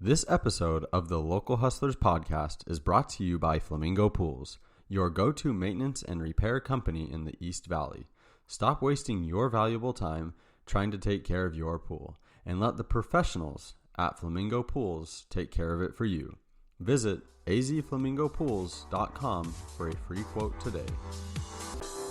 This episode of the Local Hustlers podcast is brought to you by Flamingo Pools, your go-to maintenance and repair company in the East Valley. Stop wasting your valuable time trying to take care of your pool and let the professionals at Flamingo Pools take care of it for you. Visit azflamingopools.com for a free quote today.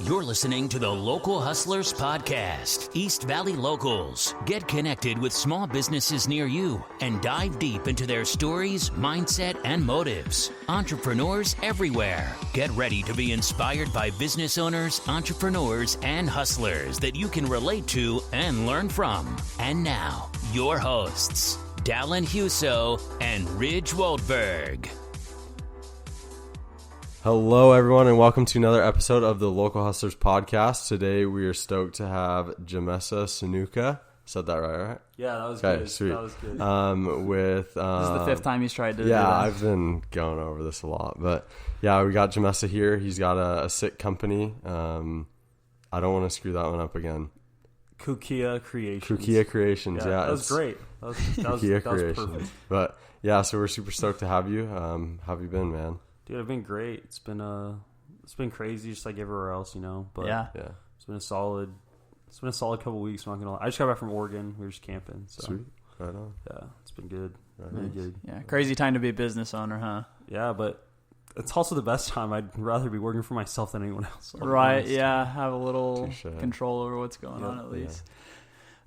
You're listening to the Local Hustlers Podcast, East Valley Locals. Get connected with small businesses near you and dive deep into their stories, mindset, and motives. Entrepreneurs everywhere. Get ready to be inspired by business owners, entrepreneurs, and hustlers that you can relate to and learn from. And now, your hosts, Dallin Huso and Ridge Waldberg. Hello, everyone, and welcome to another episode of the Local Hustlers podcast. Today, we are stoked to have Jemesa Snuka. Said that right? Yeah, that was okay, good. Sweet. That was good. This is the fifth time he's tried to do that. Yeah, I've been going over this a lot. But yeah, we got Jemesa here. He's got a sick company. I don't want to screw that one up again. Kukia Creations. Kukia Creations, yeah. That was great. That was perfect. But yeah, so we're super stoked to have you. How have you been, man? Dude, I've been great. It's been crazy, just like everywhere else, you know. But yeah. It's been a solid couple weeks. I'm not gonna lie. I just got back from Oregon. We were just camping. So. Sweet, right on. Yeah, it's been good. Really good. Yeah, crazy time to be a business owner, huh? Yeah, but it's also the best time. I'd rather be working for myself than anyone else. Right? Yeah, have a little control over what's going on at least.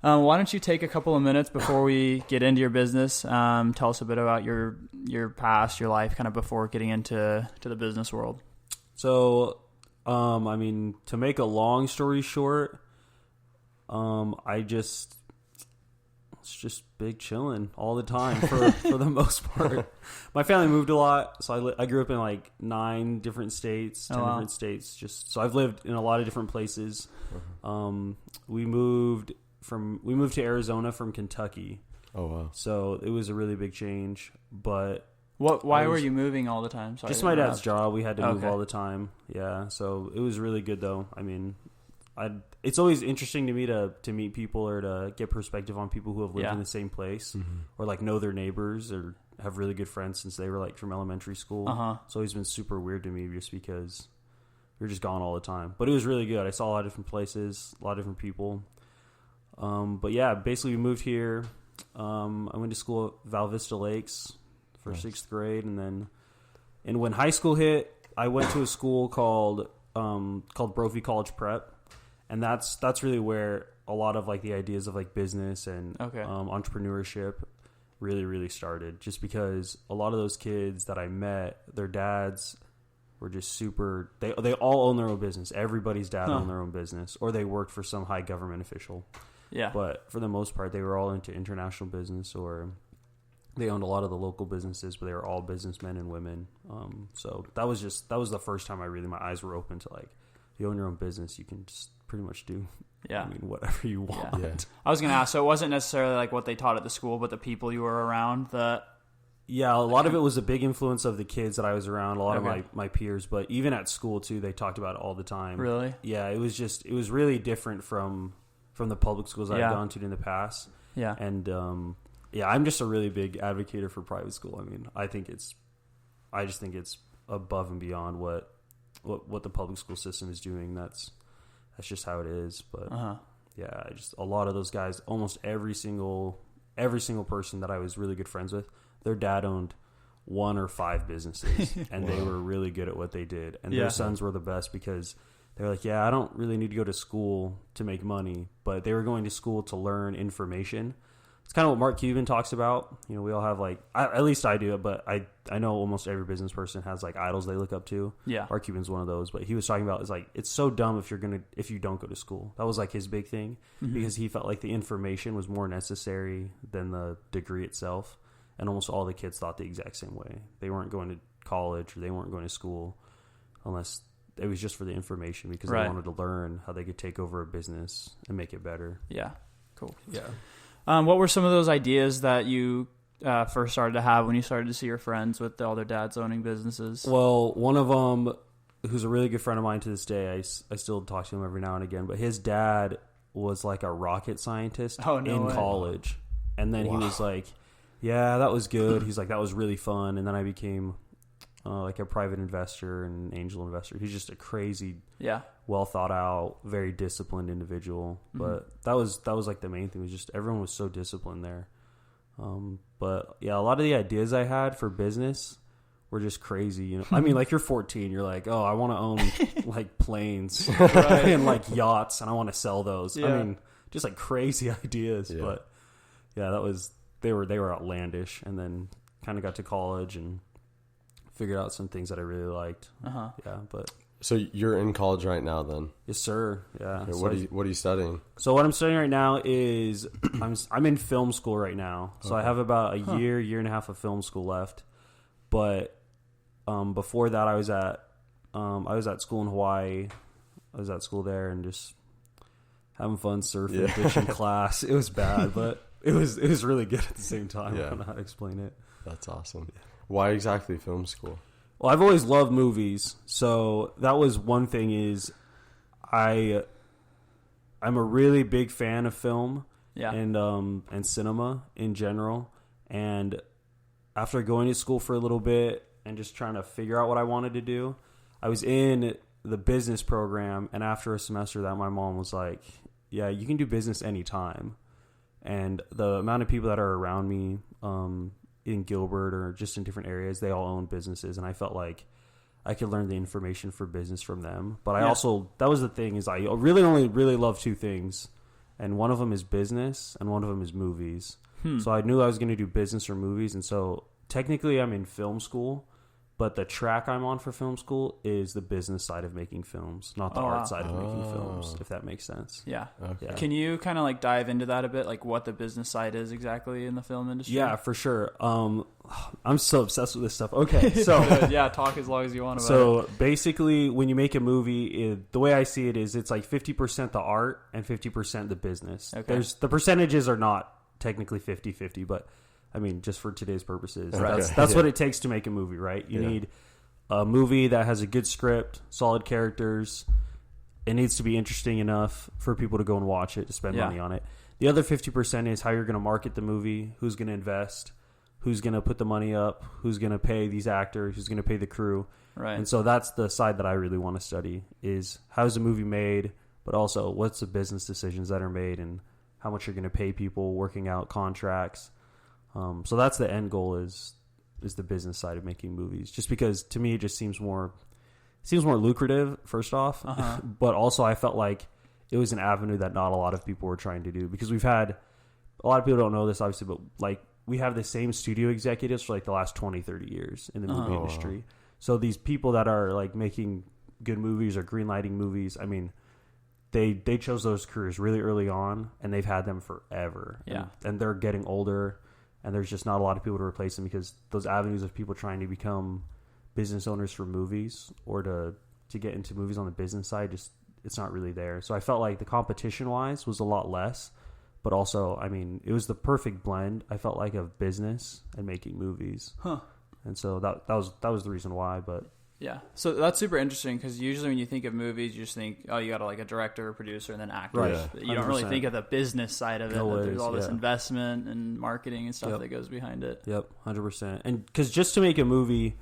Yeah. Why don't you take a couple of minutes before we get into your business? Tell us a bit about your past, your life, kind of before getting into the business world. So, to make a long story short, it's just big chilling all the time for the most part. My family moved a lot, so I grew up in like 9 different states, 10 different states. So I've lived in a lot of different places. We moved to Arizona from Kentucky. Oh wow! So it was a really big change. But why were you moving all the time? Sorry, just my dad's job. We had to move all the time. Yeah. So it was really good though. I mean, it's always interesting to me to meet people or to get perspective on people who have lived in the same place or like know their neighbors or have really good friends since they were like from elementary school. It's always been super weird to me just because you're just gone all the time. But it was really good. I saw a lot of different places, a lot of different people. But yeah, basically we moved here. I went to school at Val Vista Lakes for 6th grade, and when high school hit, I went to a school called Brophy College Prep, and that's really where a lot of like the ideas of like business and entrepreneurship really, really started. Just because a lot of those kids that I met, their dads were just super. They all own their own business. Everybody's dad owned their own business, or they worked for some high government official. Yeah. But for the most part, they were all into international business, or they owned a lot of the local businesses, but they were all businessmen and women. So that was the first time my eyes were open to like, you own your own business, you can just pretty much do whatever you want. Yeah. I was going to ask, so it wasn't necessarily like what they taught at the school, but the people you were around that... Yeah, a lot of it was a big influence of the kids that I was around, a lot of my peers, but even at school too, they talked about it all the time. Really? Yeah, it was really different from the public schools I've gone to in the past. Yeah. And I'm just a really big advocate for private school. I mean, I just think it's above and beyond what the public school system is doing. That's just how it is. But yeah, a lot of those guys, almost every single person that I was really good friends with, their dad owned 1 or 5 businesses, and they were really good at what they did. And their sons were the best because they were like, yeah, I don't really need to go to school to make money, but they were going to school to learn information. It's kind of what Mark Cuban talks about. You know, we all have like, at least I do, but I know almost every business person has like idols they look up to. Yeah. Mark Cuban's one of those, but he was talking about, it's so dumb if you don't go to school. That was like his big thing because he felt like the information was more necessary than the degree itself. And almost all the kids thought the exact same way. They weren't going to college or they weren't going to school unless it was just for the information because they wanted to learn how they could take over a business and make it better. Yeah. Cool. Yeah. What were some of those ideas that you first started to have when you started to see your friends with all their dads owning businesses? Well, one of them, who's a really good friend of mine to this day, I still talk to him every now and again, but his dad was like a rocket scientist in college. And then he was like, Yeah, that was good. He's like, that was really fun. And then I became like a private investor and angel investor. He's just a crazy, well thought out, very disciplined individual. But that was like the main thing, was just everyone was so disciplined there. But yeah, a lot of the ideas I had for business were just crazy. You know, I mean, like, you're 14, you're like, oh, I want to own like planes and like yachts, and I want to sell those. I mean, just like crazy ideas. But yeah, they were outlandish. And then kind of got to college and figured out some things that I really liked. Yeah, but so you're in college right now, then? Yes, sir. Yeah. Okay, what are you studying? So what I'm studying right now is I'm in film school right now. So I have about a year and a half of film school left. But before that, I was at school in Hawaii. I was at school there and just having fun surfing, ditching class. It was bad, but it was really good at the same time. I don't know how to explain it. That's awesome. Why exactly film school? Well, I've always loved movies, so that was one thing. Is I'm a really big fan of film, and cinema in general. And after going to school for a little bit and just trying to figure out what I wanted to do, I was in the business program, and after a semester that, my mom was like, "Yeah, you can do business anytime." And the amount of people that are around me, in Gilbert or just in different areas, they all own businesses, and I felt like I could learn the information for business from them. But I also, that was the thing, is I really love two things, and one of them is business and one of them is movies. So I knew I was going to do business or movies, and so technically I'm in film school, but the track I'm on for film school is the business side of making films, not the art side of making films, if that makes sense. Yeah. Okay. Can you kind of like dive into that a bit, like what the business side is exactly in the film industry? Yeah, for sure. I'm so obsessed with this stuff. Okay, so talk as long as you want about it. So basically, when you make a movie, the way I see it is it's like 50% the art and 50% the business. Okay. The percentages are not technically 50-50, but I mean, just for today's purposes, that's what it takes to make a movie, right? You need a movie that has a good script, solid characters. It needs to be interesting enough for people to go and watch it, to spend money on it. The other 50% is how you're going to market the movie, who's going to invest, who's going to put the money up, who's going to pay these actors, who's going to pay the crew. Right. And so that's the side that I really want to study, is how's the movie made, but also what's the business decisions that are made and how much you're going to pay people, working out contracts. So that's the end goal, is the business side of making movies. Just because to me it just seems more lucrative, first off, but also I felt like it was an avenue that not a lot of people were trying to do, because we've had, a lot of people don't know this obviously, but like we have the same studio executives for like the last 20-30 years in the movie industry. So these people that are like making good movies or greenlighting movies, I mean, they chose those careers really early on, and they've had them forever. And they're getting older. And there's just not a lot of people to replace them, because those avenues of people trying to become business owners for movies or to get into movies on the business side, just it's not really there. So I felt like the competition-wise was a lot less, but also, I mean, it was the perfect blend, I felt like, of business and making movies. And so that was the reason why, but... Yeah, so that's super interesting, because usually when you think of movies, you just think, oh, you got like a director, a producer, and then actors. Right. But you don't really think of the business side of it. There's all this investment and marketing and stuff that goes behind it. Yep, 100%. And because just to make a movie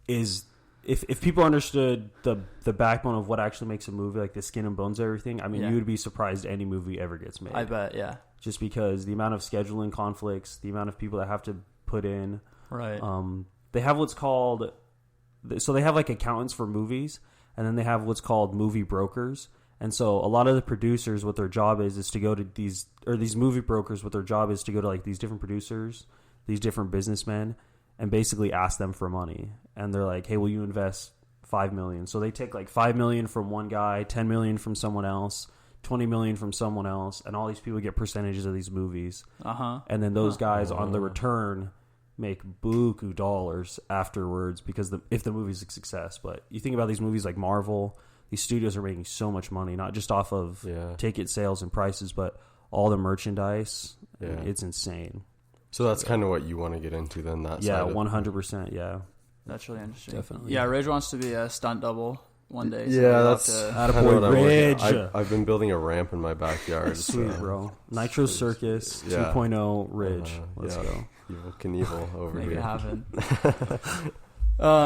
is, if people understood the backbone of what actually makes a movie, like the skin and bones of everything, I mean, you would be surprised any movie ever gets made. I bet, yeah. Just because the amount of scheduling conflicts, the amount of people that have to put in. Right. They have what's called... So they have like accountants for movies, and then they have what's called movie brokers. And so a lot of the producers, what their job is to go to these movie brokers, what their job is to go to like these different producers, these different businessmen, and basically ask them for money. And they're like, hey, will you invest $5 million? So they take like $5 million from one guy, $10 million from someone else, $20 million from someone else, and all these people get percentages of these movies. And then those guys on the return make buku dollars afterwards, because if the movie's a success. But you think about these movies like Marvel, these studios are making so much money, not just off of ticket sales and prices, but all the merchandise. It's insane. So that's kind of what you want to get into then, that side. 100%. Yeah, that's really interesting. Definitely. Yeah, Ridge wants to be a stunt double one day. Yeah, that's Attaboy Ridge. I've been building a ramp in my backyard. Sweet, bro. Nitro Circus 2.0 Ridge. Let's go. Evil Knievel over Make here. it happen.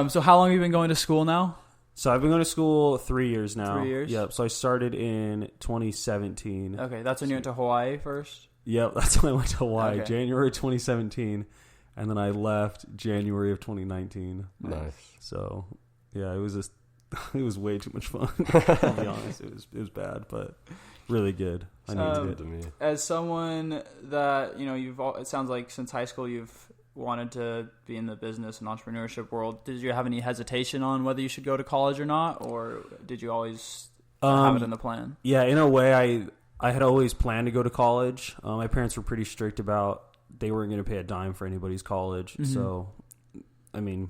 So how long have you been going to school now? So I've been going to school 3 years now. 3 years? Yep. So I started in 2017. Okay, that's when you went to Hawaii first? Yep, that's when I went to Hawaii, Okay. January 2017. And then I left January of 2019. Nice. So, yeah, it was way too much fun. I'll be honest. It was bad, but really good. I needed it. To me. As someone that, it sounds like since high school you've wanted to be in the business and entrepreneurship world, did you have any hesitation on whether you should go to college or not, or did you always have it in the plan? Yeah, in a way, I had always planned to go to college. My parents were pretty strict about they weren't going to pay a dime for anybody's college. Mm-hmm. So, I mean,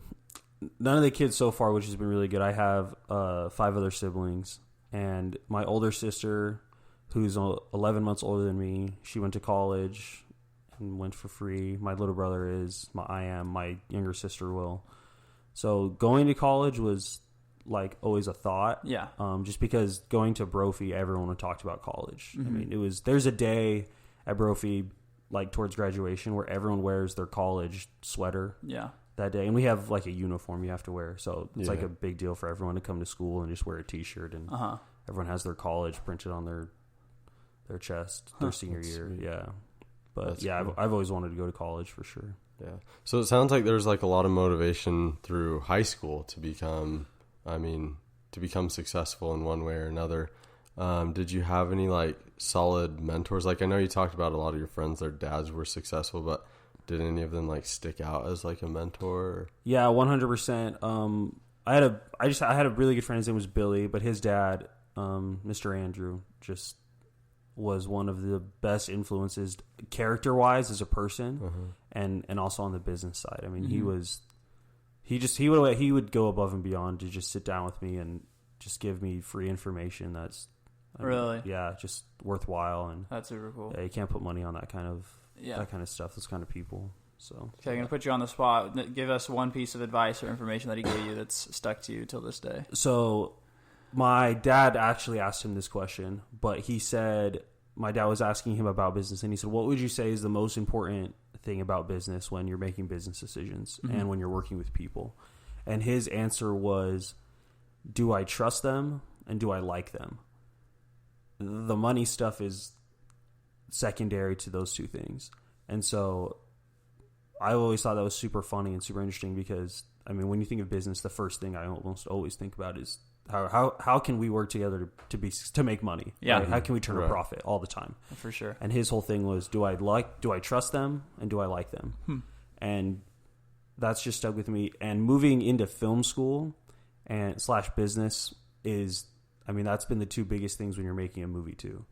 none of the kids so far, which has been really good. I have 5 other siblings, and my older sister, who's 11 months older than me, she went to college and went for free. My little brother is. My younger sister will. So going to college was like always a thought. Yeah. Just because going to Brophy, everyone talked about college. Mm-hmm. I mean, there's a day at Brophy, like towards graduation, where everyone wears their college sweater. Yeah. That day, and we have like a uniform you have to wear, so it's like a big deal for everyone to come to school and just wear a T-shirt, and everyone has their college printed on their chest their senior year. Sweet. Yeah, but that's cool. I've always wanted to go to college for sure. Yeah, so it sounds like there's like a lot of motivation through high school to become successful in one way or another. Did you have any like solid mentors? Like I know you talked about a lot of your friends, their dads were successful, but did any of them like stick out as like a mentor? Or? Yeah, 100%. I had a really good friend. His name was Billy, but his dad, Mr. Andrew, just was one of the best influences character wise as a person, and also on the business side. I mean, he would go above and beyond to just sit down with me and just give me free information that's really just worthwhile. And that's super cool. Yeah, you can't put money on that kind of stuff, those kind of people. So okay, I'm gonna put you on the spot. Give us one piece of advice or information that he gave you that's stuck to you till this day. So my dad actually asked him this question, but he said, my dad was asking him about business, and he said, what would you say is the most important thing about business when you're making business decisions and when you're working with people? And his answer was, do I trust them and do I like them? The money stuff is secondary to those two things. And so I always thought that was super funny and super interesting because, I mean, when you think of business, the first thing I almost always think about is how can we work together to make money? Yeah. Right? How can we turn a profit all the time? For sure. And his whole thing was, do I trust them and do I like them? And that's just stuck with me. And moving into film school and / business is, I mean, that's been the two biggest things when you're making a movie too,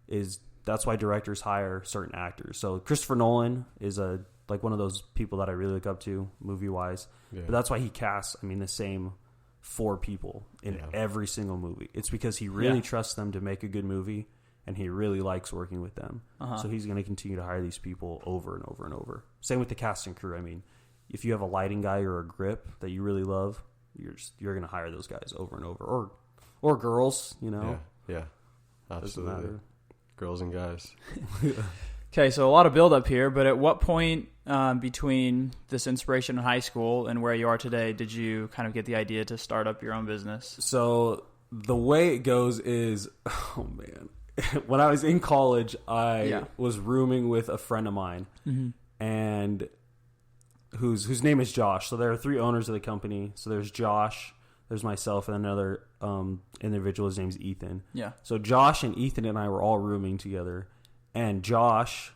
is that's why directors hire certain actors. So Christopher Nolan is like one of those people that I really look up to movie wise, but that's why he casts, I mean, the same 4 people in every single movie. It's because he really trusts them to make a good movie, and he really likes working with them. So he's going to continue to hire these people over and over and over. Same with the cast and crew. I mean, if you have a lighting guy or a grip that you really love, you're going to hire those guys over and over, or girls, you know. Yeah, absolutely. Girls and guys. Okay, so a lot of build up here, but at what point between this inspiration in high school and where you are today did you kind of get the idea to start up your own business? So the way it goes is, oh man, when I was in college, I was rooming with a friend of mine, and whose name is Josh. So there are 3 owners of the company. So there's Josh, there's myself, and another individual. His name's Ethan. Yeah. So Josh and Ethan and I were all rooming together. And Josh,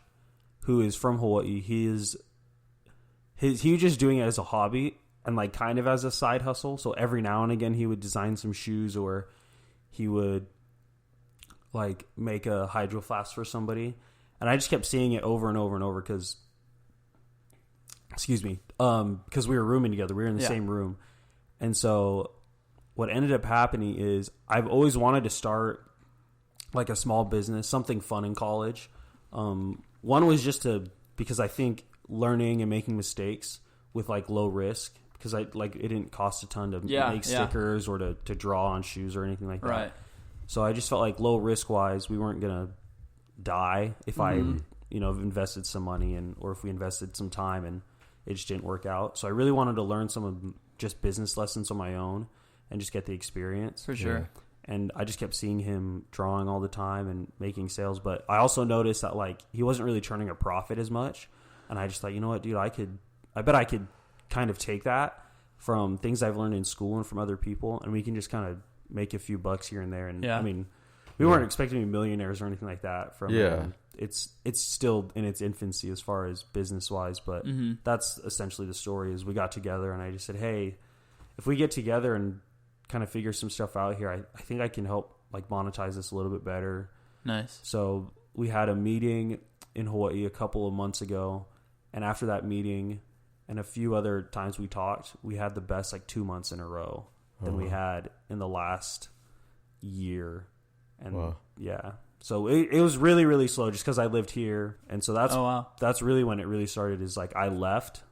who is from Hawaii, he was just doing it as a hobby and like kind of as a side hustle. So every now and again he would design some shoes, or he would like make a hydro flask for somebody. And I just kept seeing it over and over and over because we were rooming together. We were in the same room. And so what ended up happening is I've always wanted to start like a small business, something fun in college. One was just because I think learning and making mistakes with like low risk because it didn't cost a ton to make Yeah. stickers or to draw on shoes or anything like that. Right. So I just felt like low risk wise, we weren't gonna die if I invested some money or if we invested some time and it just didn't work out. So I really wanted to learn some of just business lessons on my own and just get the experience. For sure. Yeah. And I just kept seeing him drawing all the time and making sales. But I also noticed that like he wasn't really turning a profit as much. And I just thought, you know what, dude, I bet I could kind of take that from things I've learned in school and from other people, and we can just kind of make a few bucks here and there. And I mean, we weren't expecting to be millionaires or anything like that from it's still in its infancy as far as business wise, but that's essentially the story. Is we got together and I just said, hey, if we get together and kind of figure some stuff out here, I think I can help like monetize this a little bit better. Nice. So we had a meeting in Hawaii a couple of months ago, and after that meeting and a few other times we talked, we had the best like 2 months in a row than we had in the last year. And so it was really, really slow just because I lived here. And so that's really when it really started, is like I left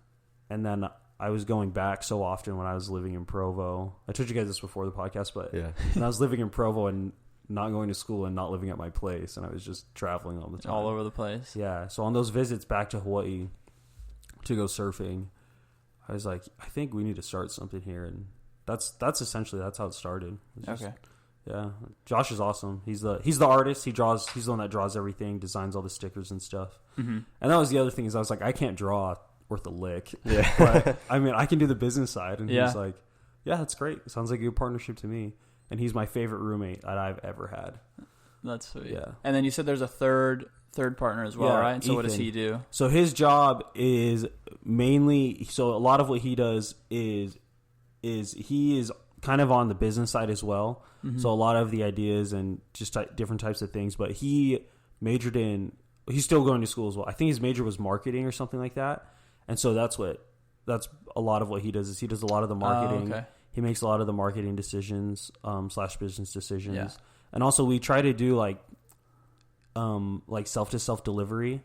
and then I was going back so often when I was living in Provo. I told you guys this before the podcast, but when I was living in Provo and not going to school and not living at my place, and I was just traveling all the time. All over the place. Yeah. So on those visits back to Hawaii to go surfing, I was like, I think we need to start something here. And that's essentially how it started. Okay. Yeah, Josh is awesome. He's the artist. He's the one that draws everything, designs all the stickers and stuff. Mm-hmm. And that was the other thing, is I was like, I can't draw worth a lick. Yeah, but I mean, I can do the business side. And he's like, yeah, that's great. It sounds like a good partnership to me. And he's my favorite roommate that I've ever had. That's sweet. Yeah. And then you said there's a third partner as well, right? So Ethan. what does he do? So his job is mainly, so a lot of what he does is he is kind of on the business side as well. Mm-hmm. So a lot of the ideas and just different types of things. But he majored he's still going to school as well. I think his major was marketing or something like that. And so that's a lot of what he does, is he does a lot of the marketing. Okay. He makes a lot of the marketing decisions, / business decisions. Yeah. And also we try to do like self-to-self delivery.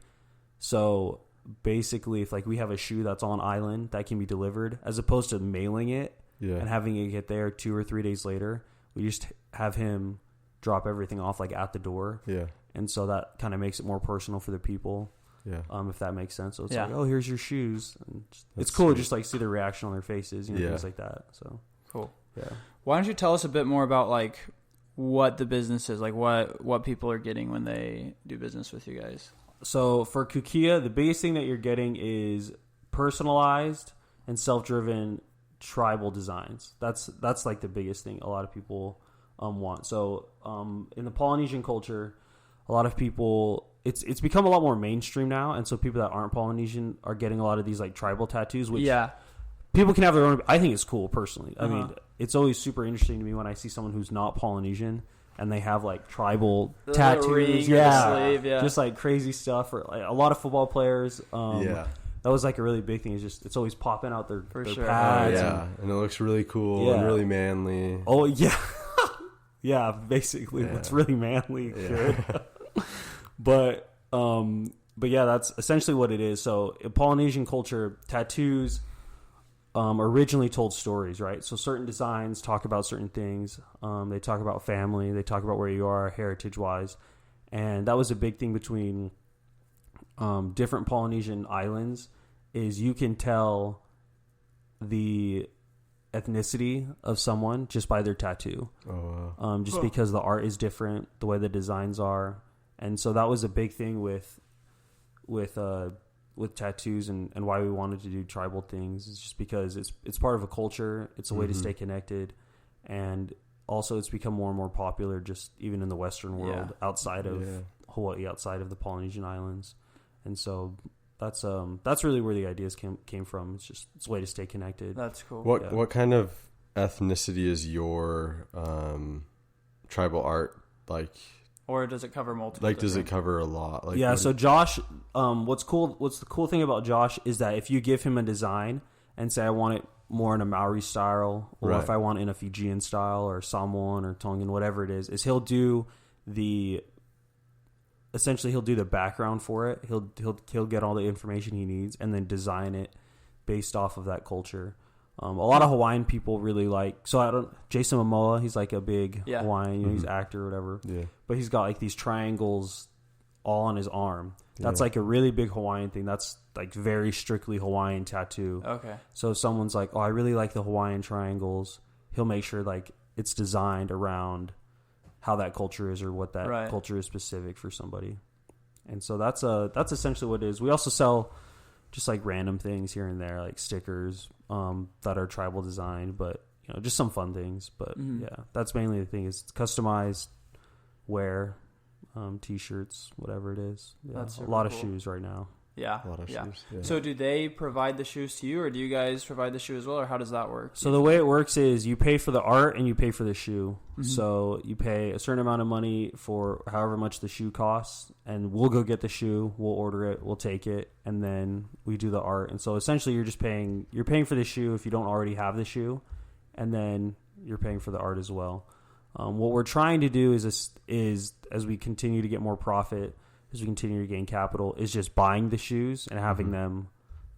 So basically, if like we have a shoe that's on island that can be delivered, as opposed to mailing it and having it get there 2 or 3 days later, we just have him drop everything off like at the door. Yeah. And so that kind of makes it more personal for the people. Yeah. If that makes sense. So it's like, oh, here's your shoes. And it's cool to just like see the reaction on their faces, things like that. So cool. Yeah. Why don't you tell us a bit more about like what the business is, like what people are getting when they do business with you guys? So for Kukia, the biggest thing that you're getting is personalized and self-driven tribal designs. That's like the biggest thing a lot of people want. So in the Polynesian culture, a lot of people, it's become a lot more mainstream now, and so people that aren't Polynesian are getting a lot of these like tribal tattoos, which people can have their own. I think it's cool personally. I mean, it's always super interesting to me when I see someone who's not Polynesian and they have like tribal tattoos, sleeve, just like crazy stuff. Or like, a lot of football players, that was like a really big thing. It's always popping out their pads. And it looks really cool and really manly. Oh yeah, yeah. Basically, it's really manly. Good. But yeah, that's essentially what it is. So in Polynesian culture, tattoos originally told stories, right? So certain designs talk about certain things. They talk about family. They talk about where you are heritage-wise. And that was a big thing between different Polynesian islands, is you can tell the ethnicity of someone just by their tattoo. Because the art is different, the way the designs are. And so that was a big thing with tattoos and why we wanted to do tribal things, is just because it's part of a culture. It's a way to stay connected. And also it's become more and more popular just even in the Western world, outside of Hawaii, outside of the Polynesian islands. And so that's really where the ideas came from. It's a way to stay connected. That's cool. What kind of ethnicity is your tribal art like? Or does it cover multiple? Like, does it cover a lot? Like, so Josh, what's the cool thing about Josh is that if you give him a design and say, I want it more in a Maori style, or if I want it in a Fijian style or Samoan or Tongan, whatever it is he'll do the background for it. He'll get all the information he needs and then design it based off of that culture. A lot of Hawaiian people really like. So Jason Momoa, he's like a big Hawaiian. You know, he's an actor or whatever. Yeah. But he's got like these triangles all on his arm. That's like a really big Hawaiian thing. That's like very strictly Hawaiian tattoo. Okay. So if someone's like, oh, I really like the Hawaiian triangles, he'll make sure like it's designed around how that culture is or what that culture is specific for somebody. And so that's essentially what it is. We also sell just like random things here and there, like stickers that are tribal designed, but you know, just some fun things. But that's mainly the thing is customized wear, t-shirts, whatever it is. Yeah, that's a lot of shoes right now. Yeah. A lot of shoes. Yeah. So do they provide the shoes to you, or do you guys provide the shoe as well, or how does that work? So the way it works is you pay for the art and you pay for the shoe. Mm-hmm. So you pay a certain amount of money for however much the shoe costs, and we'll go get the shoe, we'll order it, we'll take it, and then we do the art. And so essentially you're paying for the shoe if you don't already have the shoe, and then you're paying for the art as well. What we're trying to do is as we continue to get more profit, as we continue to gain capital, is just buying the shoes and having them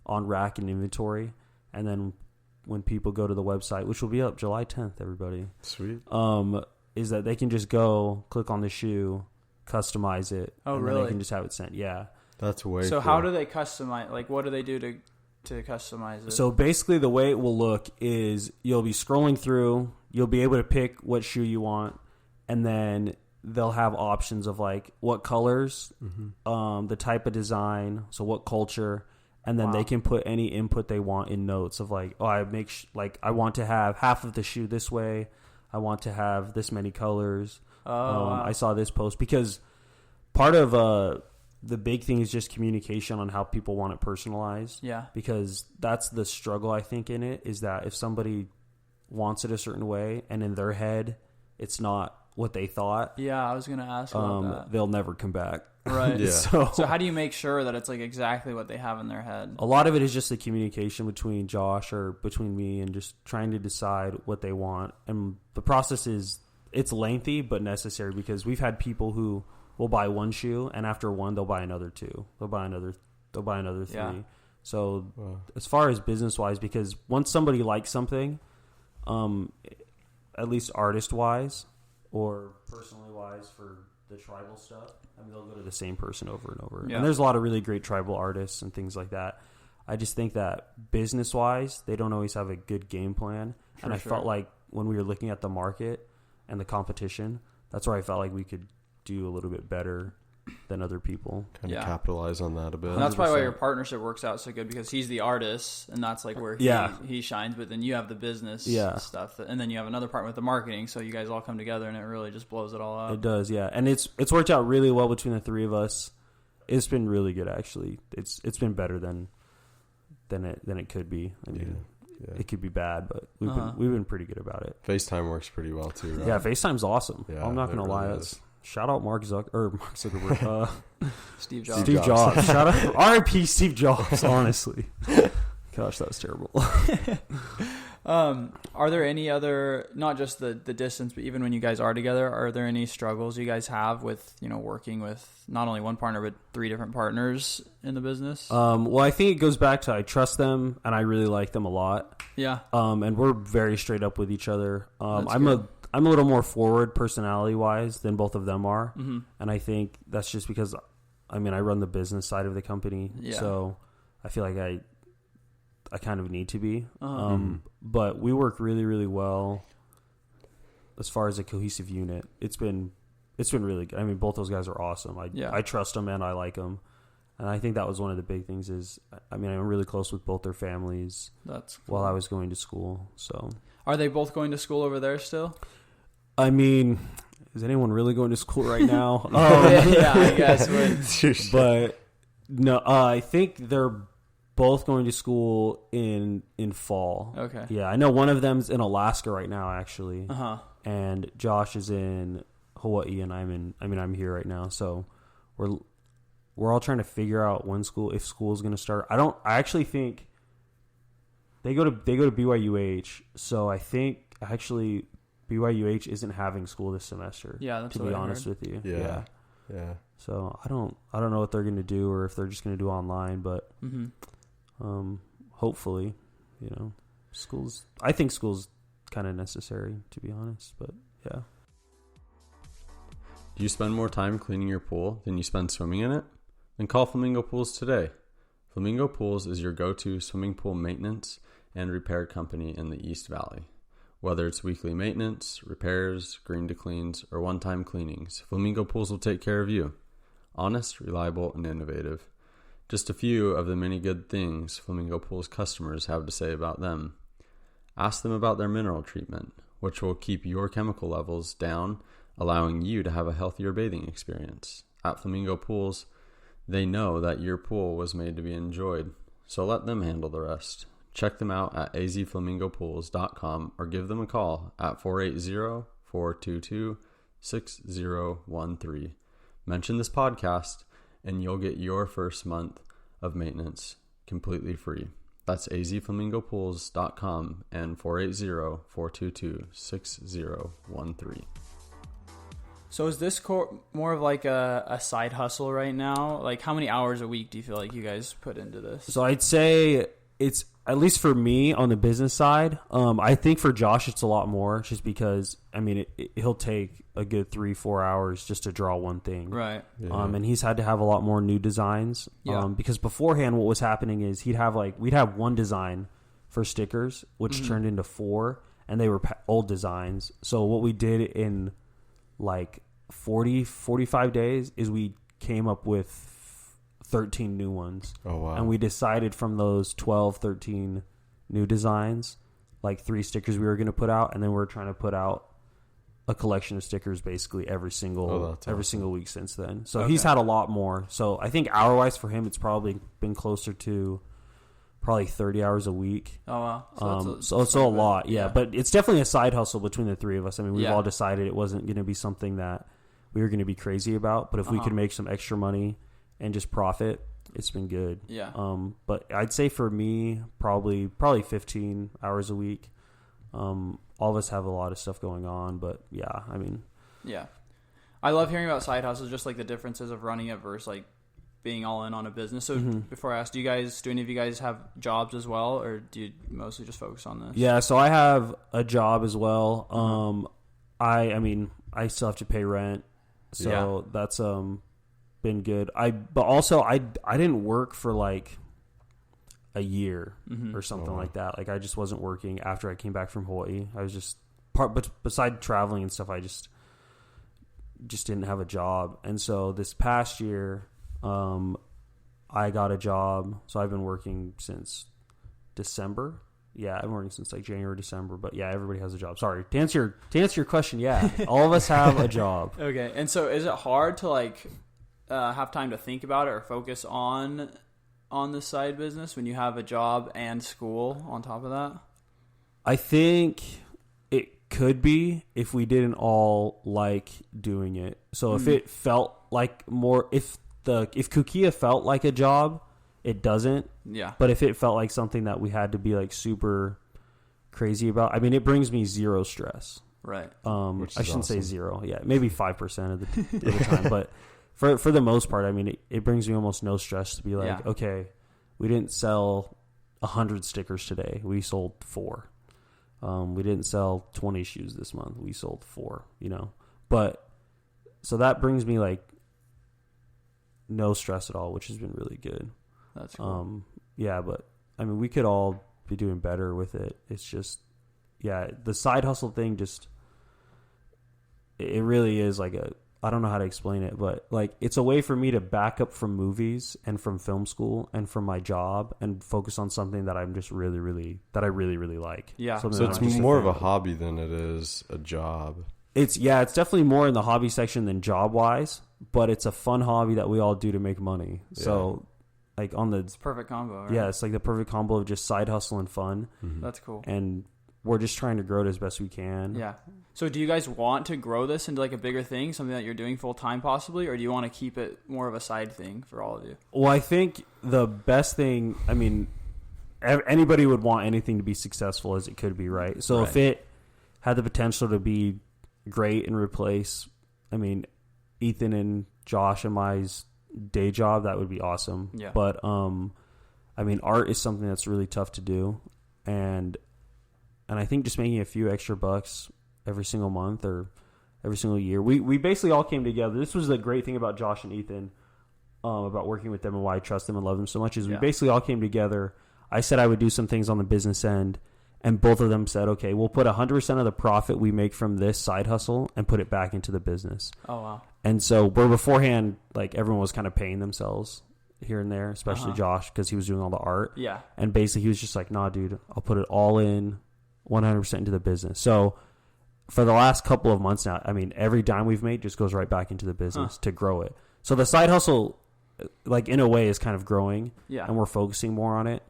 on rack and inventory. And then when people go to the website, which will be up July 10th, everybody. Sweet. Is that they can just go click on the shoe, customize it. Oh, and really? Then they can just have it sent. Yeah. That's way So cool. how do they customize? Like, what do they do to customize it? So basically the way it will look is you'll be scrolling through, you'll be able to pick what shoe you want, and then they'll have options of like what colors, the type of design, so what culture, and then they can put any input they want in notes of like, oh, I want to have half of the shoe this way, I want to have this many colors. I saw this post because part of the big thing is just communication on how people want it personalized. Yeah, because that's the struggle I think in it, is that if somebody wants it a certain way and in their head it's not what they thought. Yeah, I was going to ask about that. They'll never come back. Right. Yeah. So how do you make sure that it's like exactly what they have in their head? A lot of it is just the communication between Josh or between me and just trying to decide what they want. And the process it's lengthy but necessary, because we've had people who will buy one shoe and after one they'll buy another two. They'll buy another three. Yeah. So as far as business wise, because once somebody likes something, at least artist wise, or personally wise for the tribal stuff, I mean, they'll go to the same person over and over. Yeah. And there's a lot of really great tribal artists and things like that. I just think that business wise, they don't always have a good game plan. And I felt like when we were looking at the market and the competition, that's where I felt like we could do a little bit better than other people. Kind of capitalize on that a bit. And that's probably why your partnership works out so good, because he's the artist and that's like where he shines, but then you have the business stuff, and then you have another part with the marketing, so you guys all come together and it really just blows it all out. It does, yeah. And it's worked out really well between the three of us. It's been really good, actually. It's been better than it could be. I mean, it could be bad, but we've been pretty good about it. FaceTime works pretty well too, right? Yeah, FaceTime's awesome. Yeah, I'm not gonna lie. Shout out Mark Zuckerberg. Steve Jobs. Steve Jobs. Shout out R.I.P. Steve Jobs, honestly. Gosh, that was terrible. Are there any other, not just the distance, but even when you guys are together, are there any struggles you guys have with, working with not only one partner, but 3 different partners in the business? Well, I think it goes back to I trust them and I really like them a lot. Yeah. And we're very straight up with each other. I'm a little more forward personality-wise than both of them are. Mm-hmm. And I think that's just because, I run the business side of the company. Yeah. So I feel like I kind of need to be. But we work really, really well as far as a cohesive unit. It's been really good. Both those guys are awesome. I trust them and I like them. And I think that was one of the big things is, I'm really close with both their families. That's cool. While I was going to school. So are they both going to school over there still? Is anyone really going to school right now? Yeah, I guess. But no, I think they're both going to school in fall. Okay. Yeah, I know one of them's in Alaska right now, actually. And Josh is in Hawaii, and I'm here right now. So we're all trying to figure out if school is going to start. I actually think they go to BYUH. So I think actually BYUH isn't having school this semester. Yeah, that's to be honest with you. Yeah. So I don't know what they're going to do, or if they're just going to do online, but hopefully, I think school's kind of necessary, to be honest, but yeah. Do you spend more time cleaning your pool than you spend swimming in it? Then call Flamingo Pools today. Flamingo Pools is your go-to swimming pool maintenance and repair company in the East Valley. Whether it's weekly maintenance, repairs, green to cleans, or one-time cleanings, Flamingo Pools will take care of you. Honest, reliable, and innovative. Just a few of the many good things Flamingo Pools customers have to say about them. Ask them about their mineral treatment, which will keep your chemical levels down, allowing you to have a healthier bathing experience. At Flamingo Pools, they know that your pool was made to be enjoyed, so let them handle the rest. Check them out at azflamingopools.com or give them a call at 480-422-6013. Mention this podcast and you'll get your first month of maintenance completely free. That's azflamingopools.com and 480-422-6013. So is this more of like a side hustle right now? Like how many hours a week do you feel like you guys put into this? So I'd say it's, at least for me on the business side, I think for Josh it's a lot more, just because he'll take a good 3-4 hours just to draw one thing, right? Yeah. And he's had to have a lot more new designs, because beforehand what was happening is we'd have one design for stickers, which turned into 4, and they were old designs. So what we did in like 45 days is we came up with 13 new ones. Oh, wow. And we decided from those 13 new designs, like 3 stickers we were going to put out, and then we're trying to put out a collection of stickers basically every single week since then. So he's had a lot more. So I think hour-wise for him, it's probably been closer to 30 hours a week. Oh, wow. So it's a lot, yeah. But it's definitely a side hustle between the three of us. I mean, we've all decided it wasn't going to be something that we were going to be crazy about, but if we could make some extra money and just profit, it's been good. Yeah. But I'd say for me, probably 15 hours a week. All of us have a lot of stuff going on, but yeah, I mean. Yeah. I love hearing about side hustles, just like the differences of running it versus like being all in on a business. So before I ask, do any of you guys have jobs as well, or do you mostly just focus on this? Yeah, so I have a job as well. I still have to pay rent, so that's been good. But also I didn't work for like a year or something like that. Like I just wasn't working after I came back from Hawaii. I was just but beside traveling and stuff, I just didn't have a job. And so this past year, I got a job. So I've been working since December. Yeah, I've been working since like January, December. But yeah, everybody has a job. Sorry. To answer your question, yeah, all of us have a job. Okay. And so is it hard to like have time to think about it or focus on the side business when you have a job and school on top of that? I think it could be if we didn't all like doing it. So if it felt like more, if Kukia felt like a job, it doesn't. Yeah. But if it felt like something that we had to be like super crazy about, I mean, it brings me zero stress. Right. I shouldn't say zero. Yeah, maybe 5% of the time, but. For the most part, I mean, it brings me almost no stress to be like, okay, we didn't sell 100 stickers today. We sold 4. We didn't sell 20 shoes this month. We sold 4, But, so that brings me like no stress at all, which has been really good. That's cool. Yeah, but, I mean, we could all be doing better with it. It's just, the side hustle thing just, it really is like I don't know how to explain it, but like it's a way for me to back up from movies and from film school and from my job and focus on something that I'm just really, really like. Yeah. So it's more of a hobby than it is a job. It's definitely more in the hobby section than job wise, but it's a fun hobby that we all do to make money. Yeah. So like it's perfect combo. Right? Yeah. It's like the perfect combo of just side hustle and fun. Mm-hmm. That's cool. And we're just trying to grow it as best we can. Yeah. So do you guys want to grow this into like a bigger thing, something that you're doing full time possibly, or do you want to keep it more of a side thing for all of you? Well, I think the best thing, I mean, anybody would want anything to be successful as it could be, right? So if it had the potential to be great and replace, I mean, Ethan and Josh and my day job, that would be awesome. Yeah. But, I mean, art is something that's really tough to do. And And I think just making a few extra bucks every single month or every single year. We basically all came together. This was the great thing about Josh and Ethan, about working with them and why I trust them and love them so much, is we basically all came together. I said I would do some things on the business end, and both of them said, okay, we'll put 100% of the profit we make from this side hustle and put it back into the business. Oh, wow. And so where beforehand, like, everyone was kind of paying themselves here and there, especially Josh, because he was doing all the art. Yeah. And basically he was just like, nah, dude, I'll put it all in 100% into the business. So for the last couple of months now, I mean, every dime we've made just goes right back into the business to grow it. So the side hustle, like, in a way, is kind of growing. Yeah. And we're focusing more on it.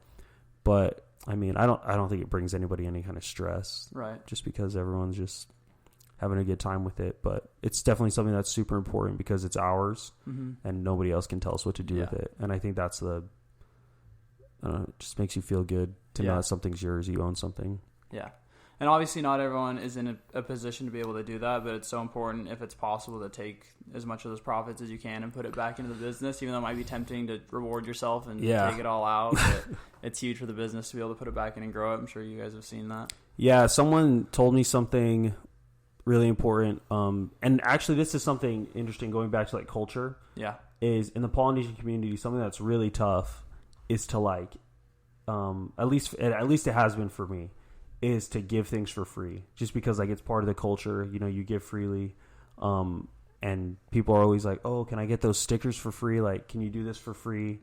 But I mean, I don't think it brings anybody any kind of stress. Right. Just because everyone's just having a good time with it. But it's definitely something that's super important because it's ours and nobody else can tell us what to do with it. And I think that's it just makes you feel good to know that something's yours, you own something. Yeah. And obviously not everyone is in a position to be able to do that, but it's so important, if it's possible, to take as much of those profits as you can and put it back into the business, even though it might be tempting to reward yourself and take it all out. But it's huge for the business to be able to put it back in and grow it. I'm sure you guys have seen that. Yeah, someone told me something really important. And actually this is something interesting going back to like culture. Yeah. Is in the Polynesian community, something that's really tough is to like, at least it has been for me, is to give things for free, just because like it's part of the culture. You know, you give freely, and people are always like, "Oh, can I get those stickers for free? Like, can you do this for free?"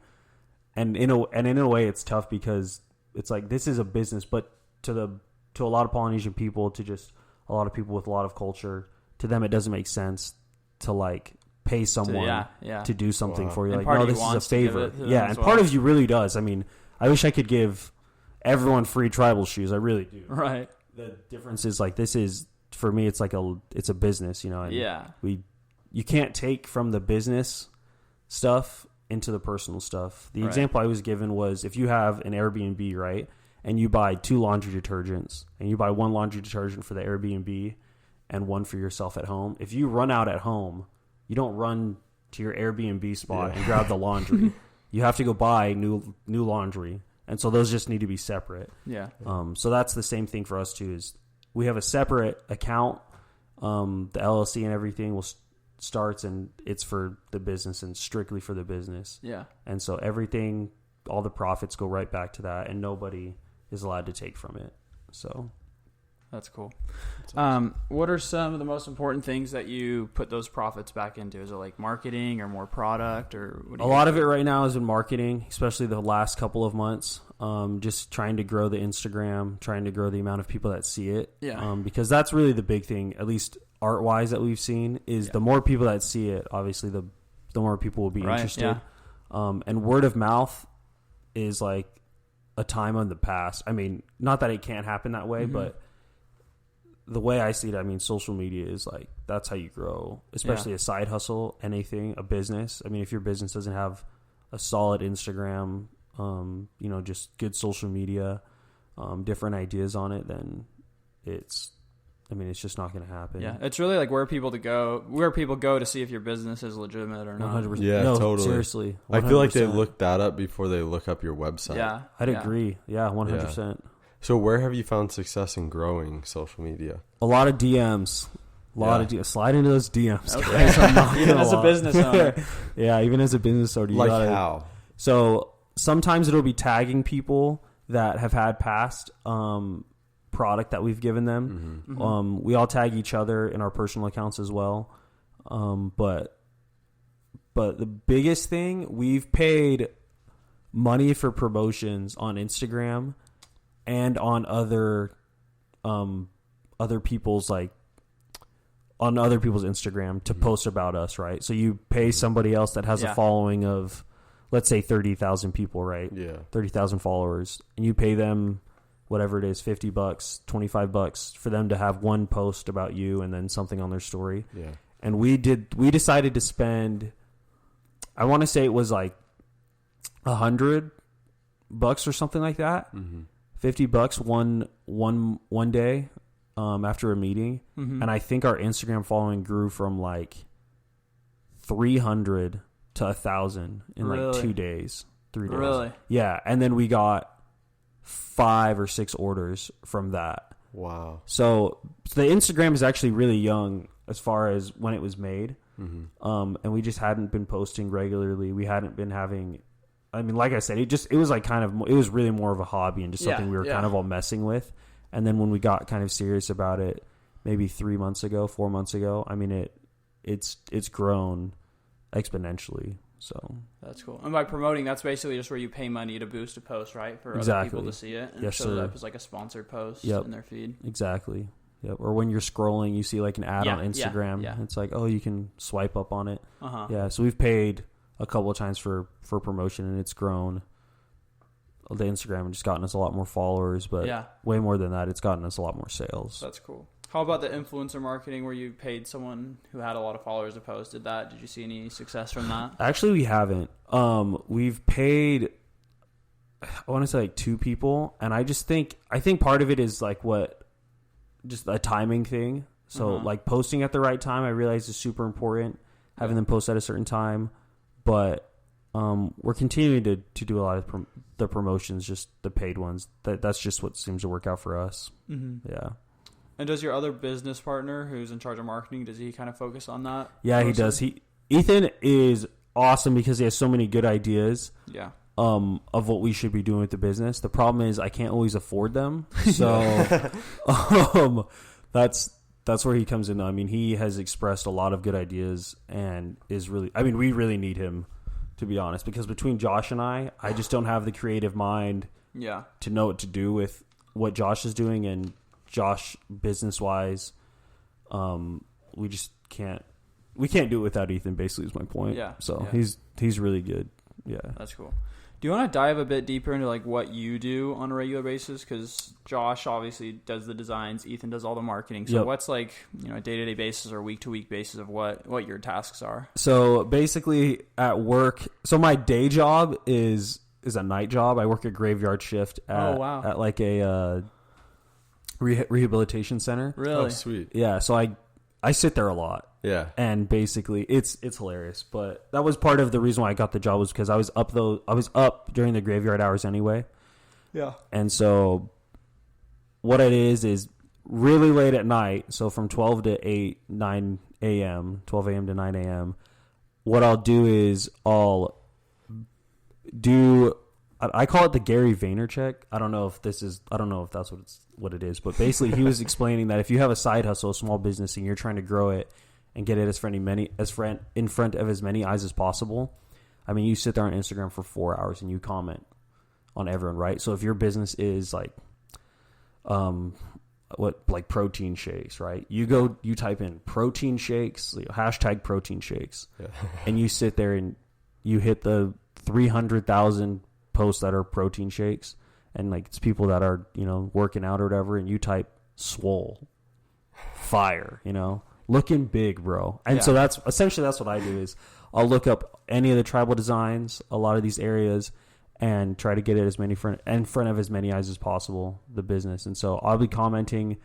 And in a way, it's tough because it's like this is a business, but to a lot of Polynesian people, to just a lot of people with a lot of culture, to them it doesn't make sense to like pay someone to do something for you. And like, no, this is a favor. Yeah, and part of you really does. I mean, I wish I could give everyone free tribal shoes. I really do. Right. The difference is like, this is, for me, it's like it's a business, you know. And you can't take from the business stuff into the personal stuff. The example I was given was, if you have an Airbnb, right, and you buy 2 laundry detergents, and you buy 1 laundry detergent for the Airbnb and 1 for yourself at home. If you run out at home, you don't run to your Airbnb spot and grab the laundry. You have to go buy new laundry. And so those just need to be separate. Yeah. So that's the same thing for us too, is we have a separate account. The LLC and everything starts, and it's for the business and strictly for the business. Yeah. And so everything, all the profits go right back to that, and nobody is allowed to take from it. So that's cool. That's awesome. What are some of the most important things that you put those profits back into? Is it like marketing or more product, or what do you a lot of it right now is in marketing, especially the last couple of months. Just trying to grow the Instagram, trying to grow the amount of people that see it. Yeah. Because that's really the big thing, at least art wise, that we've seen, is the more people that see it, obviously the more people will be interested. Yeah. And word of mouth is like a time in the past. I mean, not that it can't happen that way, but the way I see it, I mean, social media is like, that's how you grow, especially a side hustle, anything, a business. I mean, if your business doesn't have a solid Instagram, you know, just good social media, different ideas on it, then it's just not going to happen. Yeah. It's really like where people go to see if your business is legitimate or not. 100%. Yeah, no, totally. Seriously. 100%. I feel like they look that up before they look up your website. Yeah. I'd agree. Yeah, 100%. Yeah. So where have you found success in growing social media? A lot of DMs. Slide into those DMs. Okay. Even as a business owner. Yeah, even as a business owner. Like how? So sometimes it'll be tagging people that have had past product that we've given them. Mm-hmm. Mm-hmm. We all tag each other in our personal accounts as well. But the biggest thing, we've paid money for promotions on Instagram and on other people's Instagram to post about us, right? So you pay somebody else that has a following of, let's say, 30,000 people, right? Yeah. 30,000 followers. And you pay them whatever it is, $50, $25 for them to have one post about you and then something on their story. Yeah. And we decided to spend, I want to say it was like $100 or something like that. Mm-hmm. $50 one day after a meeting. Mm-hmm. And I think our Instagram following grew from like 300 to 1,000 in like 2 days, 3 days. Really? Yeah. And then we got 5 or 6 orders from that. Wow. So the Instagram is actually really young as far as when it was made. Mm-hmm. And we just hadn't been posting regularly. We hadn't been having, I mean, like I said, it was like kind of, it was really more of a hobby and just something we were kind of all messing with. And then when we got kind of serious about it, maybe 4 months ago, I mean, it's grown exponentially. So that's cool. And by promoting, that's basically just where you pay money to boost a post, right? For other people to see it and show it up as like a sponsored post in their feed. Exactly. Yep. Or when you're scrolling, you see like an ad on Instagram. Yeah. It's like, oh, you can swipe up on it. Yeah. So we've paid a couple of times for promotion, and it's grown. The Instagram and just gotten us a lot more followers, but way more than that, it's gotten us a lot more sales. That's cool. How about the influencer marketing where you paid someone who had a lot of followers to post? Did you see any success from that? Actually, we haven't. We've paid, I want to say like 2 people. And I think part of it is like just a timing thing. So like posting at the right time, I realize is super important. Having them post at a certain time. But we're continuing to do a lot of the promotions, just the paid ones. That's just what seems to work out for us. Mm-hmm. Yeah. And does your other business partner, who's in charge of marketing, does he kind of focus on that? Yeah, he does. Ethan is awesome because he has so many good ideas. Yeah. Of what we should be doing with the business. The problem is I can't always afford them. So that's where he comes in. I mean, he has expressed a lot of good ideas and is really, I mean, we really need him, to be honest, because between Josh and I just don't have the creative mind to know what to do with what Josh is doing, and Josh business wise, we just can't do it without Ethan, basically, is my point. Yeah. So he's really good. Yeah. That's cool. Do you want to dive a bit deeper into like what you do on a regular basis? Because Josh obviously does the designs, Ethan does all the marketing. So what's like, a day-to-day basis or week-to-week basis of what your tasks are? So basically at work, so my day job is a night job. I work a graveyard shift at like a rehabilitation center. Really? Oh, sweet. Yeah. So I sit there a lot. Yeah. And basically it's hilarious, but that was part of the reason why I got the job, was because I was up during the graveyard hours anyway. Yeah. And so what it is really late at night. So from 12 to 9 a.m., 12 a.m. to 9 a.m. What I'll do is I call it the Gary Vaynerchuk. I don't know if that's what it is, but basically he was explaining that if you have a side hustle, a small business, and you're trying to grow it and get it in front of as many eyes as possible. I mean, you sit there on Instagram for 4 hours and you comment on everyone, right? So if your business is like, like protein shakes, right? You type in protein shakes, hashtag protein shakes, and you sit there and you hit the 300,000 posts that are protein shakes, and like it's people that are working out or whatever, and you type swole, fire, looking big, bro. And so that's what I do is I'll look up any of the tribal designs, a lot of these areas, and try to get it in front of as many eyes as possible, the business. And so I'll be commenting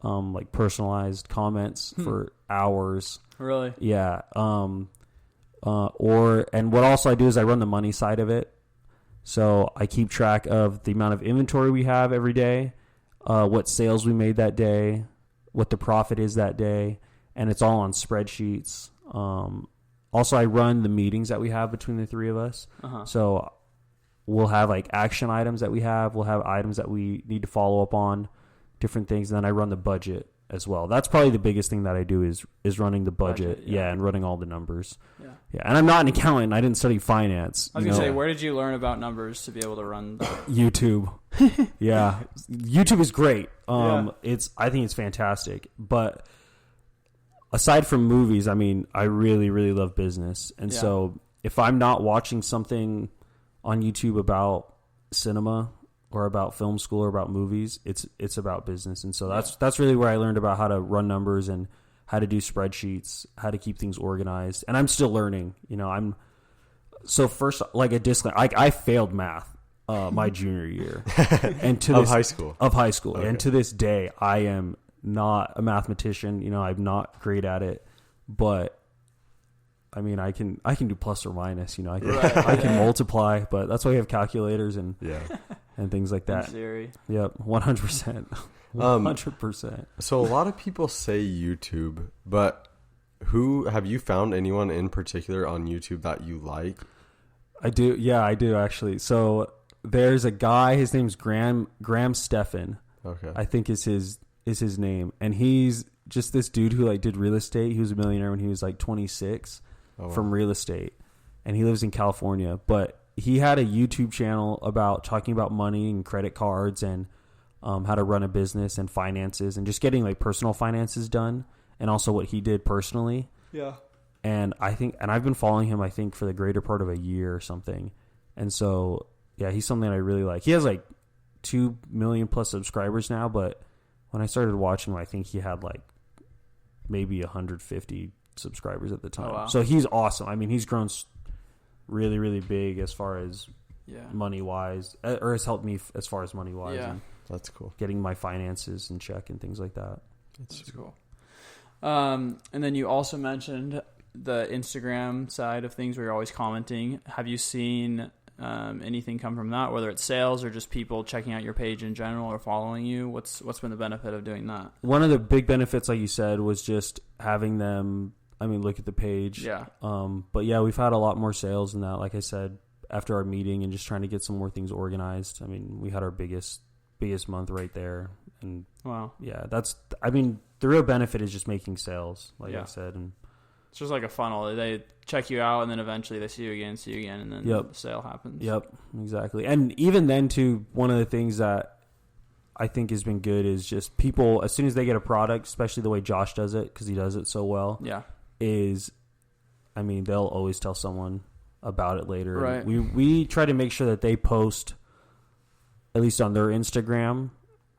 like personalized comments for hours. Really? Yeah. And what also I do is I run the money side of it. So I keep track of the amount of inventory we have every day, what sales we made that day, what the profit is that day, and it's all on spreadsheets. Also, I run the meetings that we have between the three of us. So we'll have like action items that we have. We'll have items that we need to follow up on, different things. And then I run the budget as well. That's probably the biggest thing that I do is running the budget. And running all the numbers. Yeah. And I'm not an accountant. I didn't study finance. I was going to say, where did you learn about numbers to be able to run that? YouTube. Yeah. YouTube is great. I think it's fantastic. But aside from movies, I mean, I really, really love business. And so if I'm not watching something on YouTube about cinema or about film school or about movies, it's about business. And so that's really where I learned about how to run numbers and how to do spreadsheets, how to keep things organized. And I'm still learning. So first, like a disclaimer, I failed math my junior year and of high school. Okay. And to this day, I am not a mathematician. I'm not great at it, but I mean, I can do plus or minus. I can multiply, but that's why we have calculators and things like that. Siri. Yep, 100%. 100%. So a lot of people say YouTube, but have you found anyone in particular on YouTube that you like? I do. Yeah, I do actually. So there's a guy, his name's Graham Stephan. Okay. I think is his name. And he's just this dude who like did real estate. He was a millionaire when he was like 26 from real estate. And he lives in California, but he had a YouTube channel about talking about money and credit cards and how to run a business and finances and just getting like personal finances done, and also what he did personally. Yeah. And I've been following him, I think, for the greater part of a year or something. And so, yeah, he's something I really like. He has like 2 million plus subscribers now, but when I started watching him, I think he had like maybe 150 subscribers at the time. Oh, wow. So he's awesome. I mean, he's grown really, really big as far as money wise, or has helped me as far as money wise. Yeah. And that's cool. getting my finances in check and things like that. That's cool. And then you also mentioned the Instagram side of things where you're always commenting. Have you seen anything come from that, whether it's sales or just people checking out your page in general or following you? What's been the benefit of doing that? One of the big benefits, like you said, was just having them, look at the page. Yeah. But yeah, we've had a lot more sales than that. Like I said, after our meeting and just trying to get some more things organized. We had our biggest month right there. And wow. Yeah, the real benefit is just making sales, like I said. And it's just like a funnel. They check you out and then eventually they see you again, and then the sale happens. Yep, exactly. And even then too, one of the things that I think has been good is just people, as soon as they get a product, especially the way Josh does it, because he does it so well, they'll always tell someone about it later. Right. We try to make sure that they post, at least on their Instagram,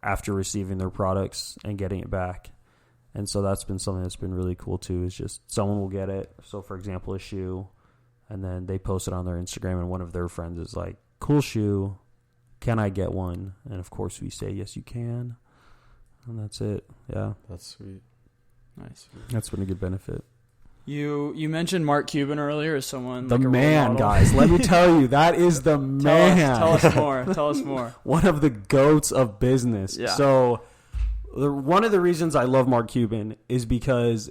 after receiving their products and getting it back. And so that's been something that's been really cool too, is just someone will get it. So for example, a shoe, and then they post it on their Instagram and one of their friends is like, cool shoe, can I get one? And of course we say, yes, you can. And that's it. Yeah. That's sweet. Nice. That's been a good benefit. You mentioned Mark Cuban earlier as someone the like a man, guys. Let me tell you, that is the man. Tell us more. Tell us more. One of the goats of business. Yeah. So one of the reasons I love Mark Cuban is because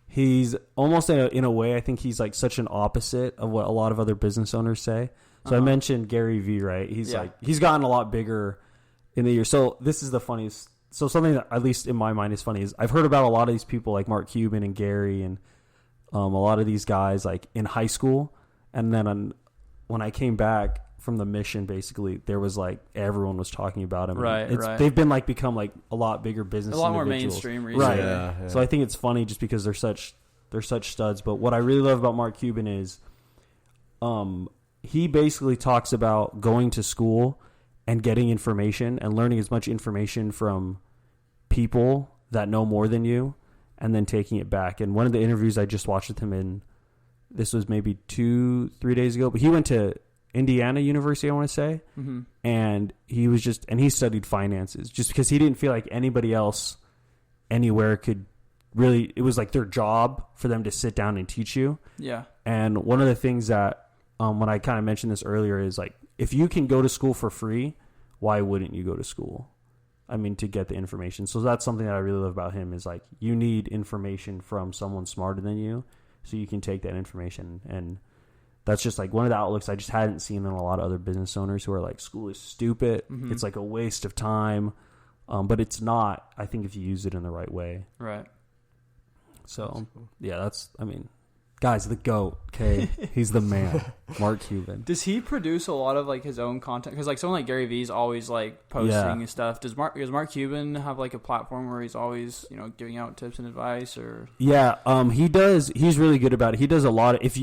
he's almost in a way, I think he's like such an opposite of what a lot of other business owners say. So I mentioned Gary Vee, right? He's he's gotten a lot bigger in the year. So this is the funniest. So something that at least in my mind is funny is I've heard about a lot of these people like Mark Cuban and Gary and a lot of these guys like in high school, and then when I came back from the mission, basically there was like everyone was talking about him. Right. They've been like become like a lot bigger business, a lot more individuals. mainstream recently. Right. Yeah. So I think it's funny just because they're such studs. But what I really love about Mark Cuban is, he basically talks about going to school and getting information and learning as much information from people that know more than you, and then taking it back. And one of the interviews I just watched with him in, this was maybe 2-3 days ago, but he went to Indiana University, I want to say, and he studied finances just because he didn't feel like anybody else anywhere could really, it was like their job for them to sit down and teach you. Yeah. And one of the things that, when I kind of mentioned this earlier, is like, if you can go to school for free, why wouldn't you go to school? To get the information. So that's something that I really love about him is like, you need information from someone smarter than you so you can take that information. And that's just like one of the outlooks I just hadn't seen in a lot of other business owners who are like, school is stupid. It's like a waste of time. But it's not, I think, if you use it in the right way. Right. So yeah, guys, the GOAT, okay? He's the man. Mark Cuban. Does he produce a lot of like his own content? Because like someone like Gary Vee's always like posting and stuff. Does Mark Cuban have like a platform where he's always giving out tips and advice? Or he does. He's really good about it. He does a lot of,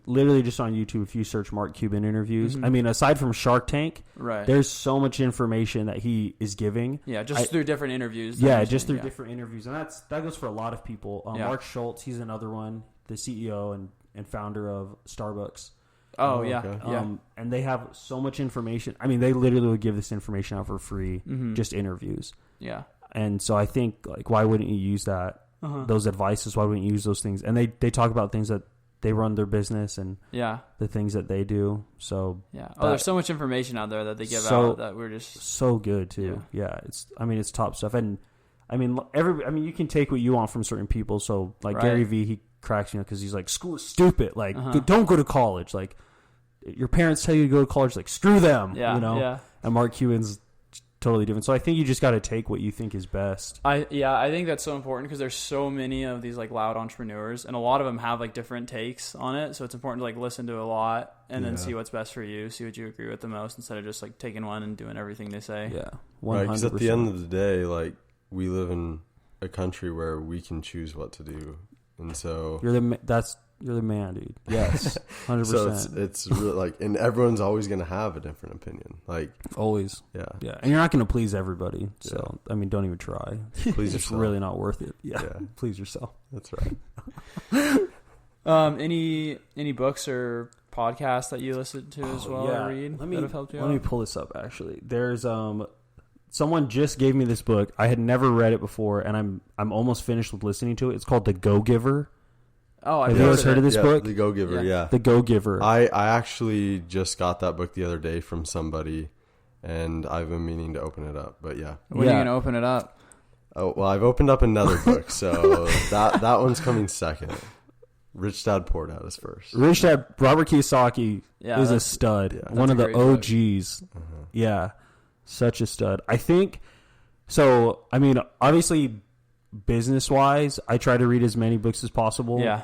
literally just on YouTube, if you search Mark Cuban interviews, aside from Shark Tank, right, there's so much information that he is giving. Yeah, through different interviews. Through different interviews, and that goes for a lot of people. Mark Schultz, he's another one. The CEO and founder of Starbucks. Oh, yeah. Okay. And they have so much information. They literally would give this information out for free, just interviews. Yeah. And so I think, like, why wouldn't you use that, those advices? Why wouldn't you use those things? And they talk about things that they run their business and the things that they do. So there's so much information out there that they give out that we're just so good too. Yeah, it's top stuff. And you can take what you want from certain people. So like Gary Vee, he cracks me up because he's like, school is stupid. Like don't go to college. Like your parents tell you to go to college. Like screw them. Yeah, you know. Yeah. And Mark Cuban's totally different. So I think you just got to take what you think is best. I think that's so important because there's so many of these like loud entrepreneurs, and a lot of them have like different takes on it. So it's important to like listen to a lot and then see what's best for you, see what you agree with the most, instead of just like taking one and doing everything they say. Yeah, 100%. Right, because at the end of the day, like we live in a country where we can choose what to do, and so you're the man, dude. Yes, 100%. So it's really like, and everyone's always going to have a different opinion. Like always. Yeah. And you're not going to please everybody. So I mean, don't even try. Please it's yourself. Really not worth it. Yeah. Please yourself. That's right. Any books or podcasts that you listen to as well or read that have helped you out? Let me pull this up. Actually, there's someone just gave me this book. I had never read it before, and I'm almost finished with listening to it. It's called The Go-Giver. Oh, have you guys heard of this book? The Go-Giver, yeah. The Go-Giver. I actually just got that book the other day from somebody, and I've been meaning to open it up, but yeah. When are you going to open it up? Oh, well, I've opened up another book, so that one's coming second. Rich Dad, Poor Dad is first. Rich Dad, Robert Kiyosaki is a stud. Yeah, one of the OGs. Yeah, such a stud. I think, so, I mean, obviously, business-wise, I try to read as many books as possible. Yeah.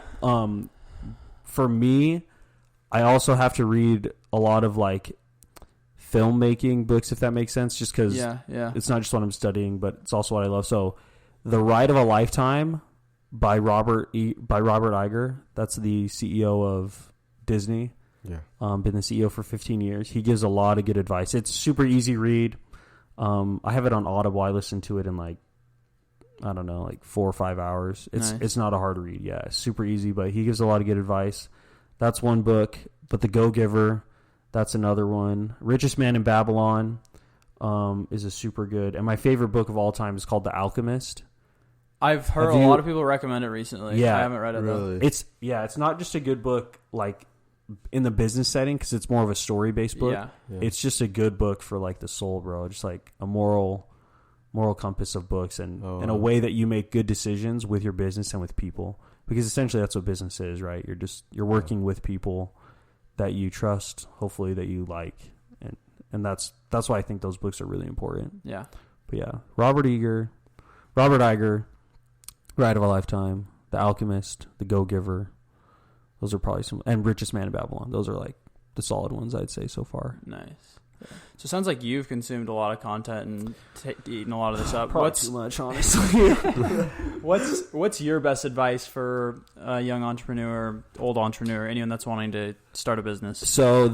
For me, I also have to read a lot of, like, filmmaking books, if that makes sense, just because it's not just what I'm studying, but it's also what I love. So, The Ride of a Lifetime by Robert Iger. That's the CEO of Disney. Yeah. Been the CEO for 15 years. He gives a lot of good advice. It's super easy read. I have it on Audible. I listen to it in like 4 or 5 hours. It's not a hard read. Yeah, it's super easy, but he gives a lot of good advice. That's one book. But The Go-Giver, that's another one. Richest Man in Babylon is a super good. And my favorite book of all time is called The Alchemist. I've heard a lot of people recommend it recently. Yeah, I haven't read it though. It's not just a good book like in the business setting because it's more of a story-based book. Yeah. It's just a good book for like the soul, bro. Just like a moral compass of books and a way that you make good decisions with your business and with people, because essentially that's what business is, right? You're working with people that you trust, hopefully that you like, and that's why I think those books are really important. Yeah. But yeah, Robert Iger, Ride of a Lifetime, The Alchemist, The Go-Giver. Those are probably some, and Richest Man in Babylon. Those are like the solid ones I'd say so far. Nice. So it sounds like you've consumed a lot of content and eaten a lot of this up. Probably too much, honestly. What's your best advice for a young entrepreneur, old entrepreneur, anyone that's wanting to start a business? So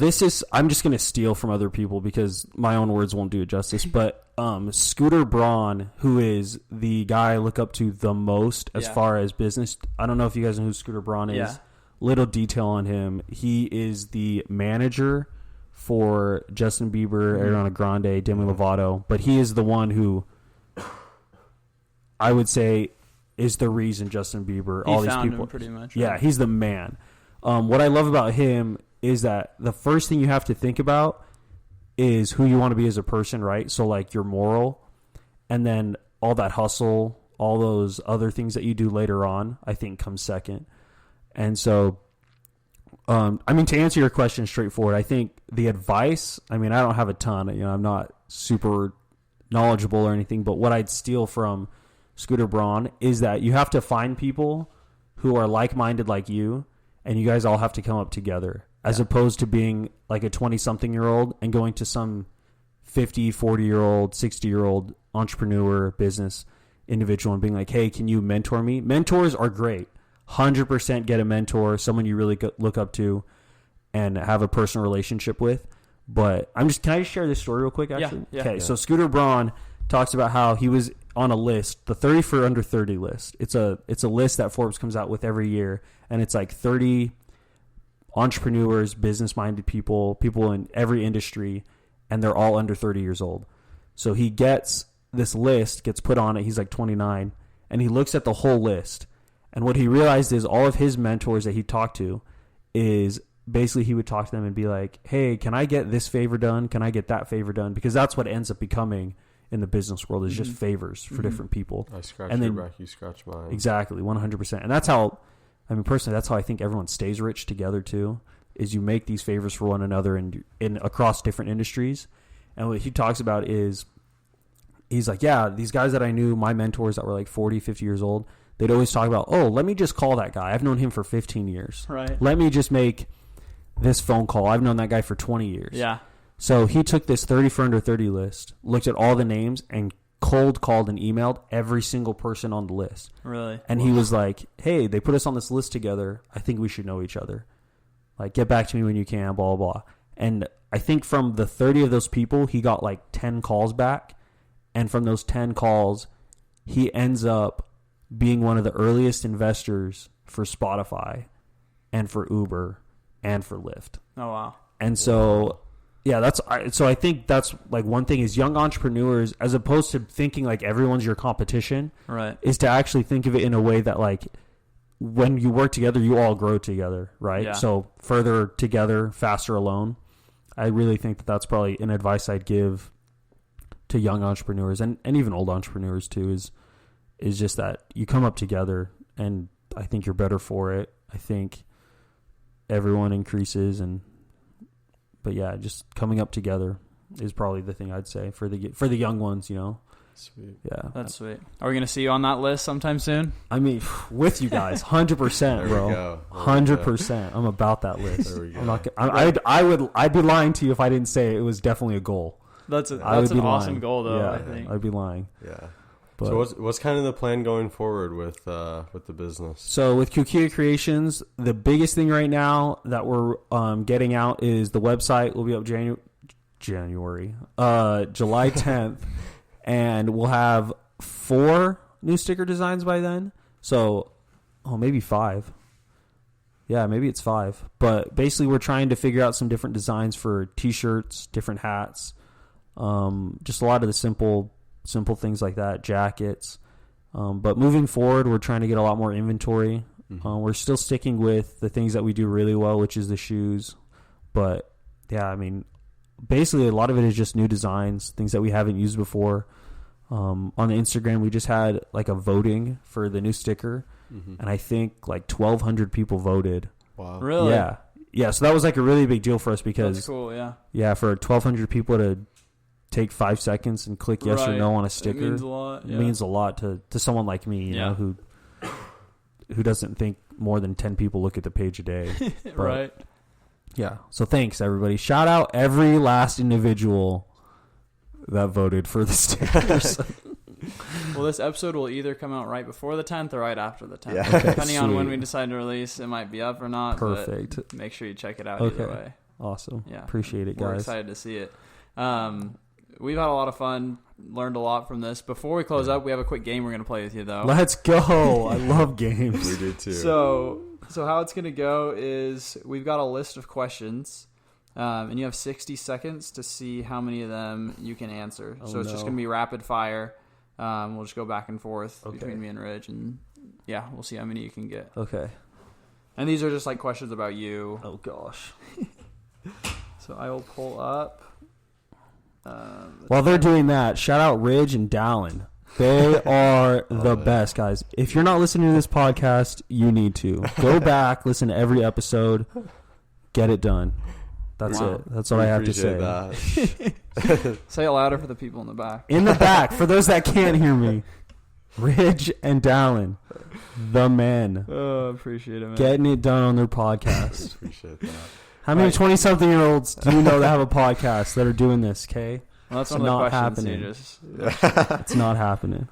I'm just going to steal from other people because my own words won't do it justice. But Scooter Braun, who is the guy I look up to the most as far as business. I don't know if you guys know who Scooter Braun is. Yeah. Little detail on him. He is the manager for Justin Bieber, Ariana Grande, Demi Lovato, but he is the one who I would say is the reason Justin Bieber, all these people, him pretty much. Right? Yeah, he's the man. What I love about him is that the first thing you have to think about is who you want to be as a person, right? So like your moral, and then all that hustle, all those other things that you do later on, I think comes second. And so to answer your question straightforward, I think the advice, I don't have a ton, I'm not super knowledgeable or anything, but what I'd steal from Scooter Braun is that you have to find people who are like-minded like you, and you guys all have to come up together, as opposed to being like a 20-something-year-old and going to some 50, 40-year-old, 60-year-old entrepreneur, business individual and being like, hey, can you mentor me? Mentors are great. 100% get a mentor, someone you really look up to and have a personal relationship with. But can I just share this story real quick, actually? Yeah. Okay, so Scooter Braun talks about how he was on a list, the 30 for under 30 list. It's a list that Forbes comes out with every year, and it's like 30 entrepreneurs, business-minded people in every industry, and they're all under 30 years old. So he gets this list, gets put on it, he's like 29, and he looks at the whole list. And what he realized is all of his mentors that he talked to, is basically he would talk to them and be like, hey, can I get this favor done? Can I get that favor done? Because that's what ends up becoming in the business world is just favors for different people. I scratch and your then, back, you scratch mine. Exactly, 100%. And that's how, I mean, personally, that's how I think everyone stays rich together too, is you make these favors for one another in across different industries. And what he talks about is, he's like, yeah, these guys that I knew, my mentors that were like 40, 50 years old, they'd always talk about, oh, let me just call that guy. I've known him for 15 years. Right. Let me just make this phone call. I've known that guy for 20 years. Yeah. So he took this 30 for under 30 list, looked at all the names, and cold called and emailed every single person on the list. Really? And he was like, hey, they put us on this list together. I think we should know each other. Like, get back to me when you can, blah, blah, blah. And I think from the 30 of those people, he got like 10 calls back. And from those 10 calls, he ends up being one of the earliest investors for Spotify and for Uber and for Lyft. Oh, wow. And so, yeah, so I think that's like one thing is young entrepreneurs, as opposed to thinking like everyone's your competition, right, is to actually think of it in a way that like when you work together, you all grow together, right? Yeah. So further together, faster alone. I really think that that's probably an advice I'd give to young entrepreneurs and even old entrepreneurs too, is just that you come up together, and I think you're better for it. I think everyone increases, but yeah, just coming up together is probably the thing I'd say for the young ones, you know. Sweet. Yeah. That's sweet. Are we going to see you on that list sometime soon? I mean, with you guys, 100%, bro. 100%. I'm about that list. There we go. I'm not. I'd be lying to you if I didn't say it was definitely a goal. That's an lying. awesome goal, though. Yeah, I think I'd be lying. Yeah. But, so what's kind of the plan going forward with the business? So with Kukia Creations, the biggest thing right now that we're getting out is the website will be up July 10th, and we'll have 4 new sticker designs by then. So, maybe 5. Yeah, maybe it's 5. But basically, we're trying to figure out some different designs for T-shirts, different hats, just a lot of the simple things like that, jackets. But moving forward, we're trying to get a lot more inventory. We're still sticking with the things that we do really well, which is the shoes. But yeah, I mean, basically a lot of it is just new designs, things that we haven't used before. On the Instagram, we just had like a voting for the new sticker, and I think like 1,200 people voted. Wow. Really? Yeah. So that was like a really big deal for us because that's cool. Yeah. Yeah, for 1,200 people to take 5 seconds and click yes or no on a sticker, it means a lot. Yeah. It means a lot to someone like me, you know, who doesn't think more than 10 people look at the page a day. But, right. Yeah. So thanks, everybody. Shout out every last individual that voted for the stickers. Well, this episode will either come out right before the 10th or right after the 10th. Yeah. Okay, Depending on when sweet. we decide to release, it might be up or not. Perfect. But make sure you check it out Okay. either way. Awesome. Yeah. Appreciate it, guys. We're excited to see it. We've had a lot of fun, learned a lot from this. Before we close up, we have a quick game we're going to play with you, though. Let's go. I love games. We do too. So how it's going to go is we've got a list of questions, and you have 60 seconds to see how many of them you can answer. So it's just going to be rapid fire. We'll just go back and forth between me and Ridge, and yeah, we'll see how many you can get. Okay. And these are just like questions about you. Oh, gosh. So I will pull up. While they're doing that, shout out Ridge and Dallin. They are the best, guys. If you're not listening to this podcast, you need to. Go back, listen to every episode, get it done. That's it. That's what I have to say. That. Say it louder for the people in the back. In the back, for those that can't hear me, Ridge and Dallin, the men, Oh, appreciate it, man. getting it done on their podcast. Appreciate that. How many 20-something-year-olds do you know that have a podcast that are doing this, okay? Well, that's It's one of the not questions. happening. It's not happening.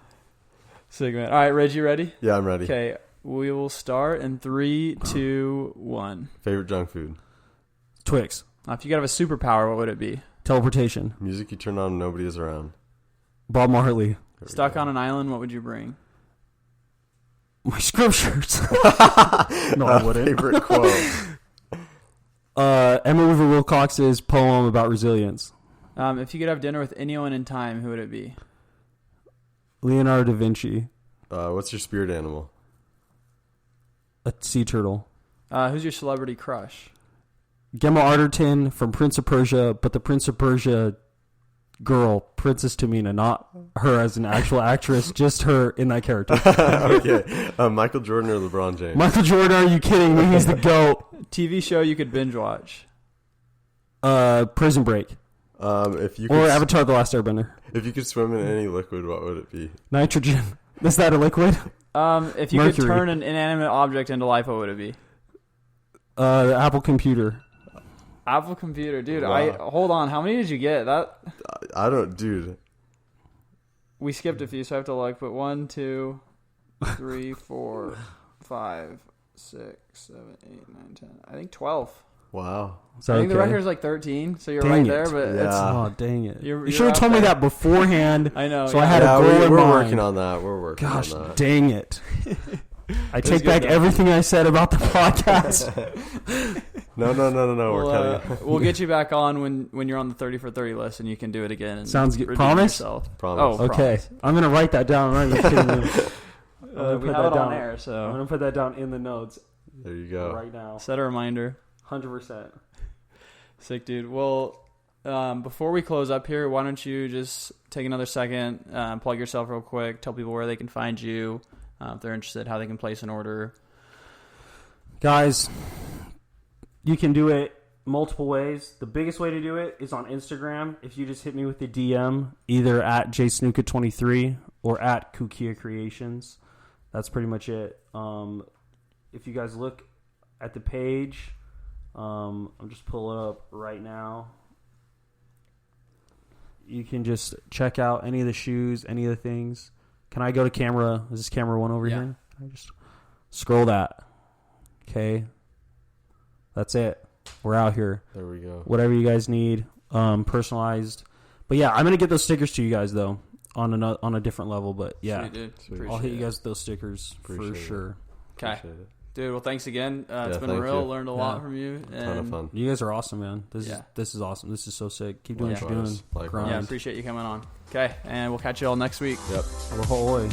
Segment. All right, Reg, you ready? Yeah, I'm ready. Okay, we will start in 3, 2, 1. Favorite junk food? Twix. If you could have a superpower, what would it be? Teleportation. Music you turn on when nobody is around. Bob Marley. There we Stuck go. on an island, what would you bring? My scriptures. No, I wouldn't. Favorite quote? Emma Weaver Wilcox's poem about resilience. If you could have dinner with anyone in time, who would it be? Leonardo da Vinci. What's your spirit animal? A sea turtle. Who's your celebrity crush? Gemma Arterton from Prince of Persia, but the Prince of Persia girl, Princess Tamina, not her as an actual actress, just her in that character. Okay. Michael Jordan or LeBron James? Michael Jordan, are you kidding me? He's the GOAT. TV show you could binge watch. Prison Break. If you Or Avatar: The Last Airbender. If you could swim in any liquid, what would it be? Nitrogen. Is that a liquid? If you Mercury. could turn an inanimate object into life, what would it be? The Apple computer. Apple computer, dude. Wow. Hold on. How many did you get? I don't, dude. We skipped a few, so I have to look. But 1, 2, 3, 4, 5, 6, 7, 8, 9, 10. I think 12. Wow. I think the record is like 13, so you're Dang right it. there. But Yeah. it's, Oh, dang it. You're You should have out told me there. that beforehand. I know. So I had a goal in we're mind. working on that. We're working Gosh, on that. dang it. I take good, back though. everything I said about the podcast. No. We're cutting. We'll get you back on when you're on the 30 for 30 list, and you can do it again. And Sounds good. redeem Promise? yourself. Promise. Oh, Okay. promise. I'm going to write that down. I'm not even kidding you. We have it on air, so I'm going to put that down in the notes There you go. right now. set a reminder. 100%. Sick, dude. Well, before we close up here, why don't you just take another second, plug yourself real quick, tell people where they can find you, if they're interested, how they can place an order. Guys, you can do it multiple ways. The biggest way to do it is on Instagram. If you just hit me with the DM, either at jsnuka23 or at Kukia Creations. That's pretty much it. If you guys look at the page, I'm just pulling it up right now. You can just check out any of the shoes, any of the things. Can I go to camera? Is this camera one over here? Can I just scroll that? Okay. That's it. We're out here. There we go. Whatever you guys need, personalized. But yeah, I'm gonna get those stickers to you guys though on a different level. But yeah, Sweet, dude. Sweet. I'll hit you guys with those stickers Appreciate for it. sure. Okay. Appreciate it. Dude, well, thanks again. It's been thank real. you. Learned a lot from you. And Ton of fun. You guys are awesome, man. This Yeah. is awesome. This is so sick. Keep doing what you're Likewise. doing. Likewise. Grind. Yeah, appreciate you coming on. Okay, and we'll catch you all next week. Yep. Aloha.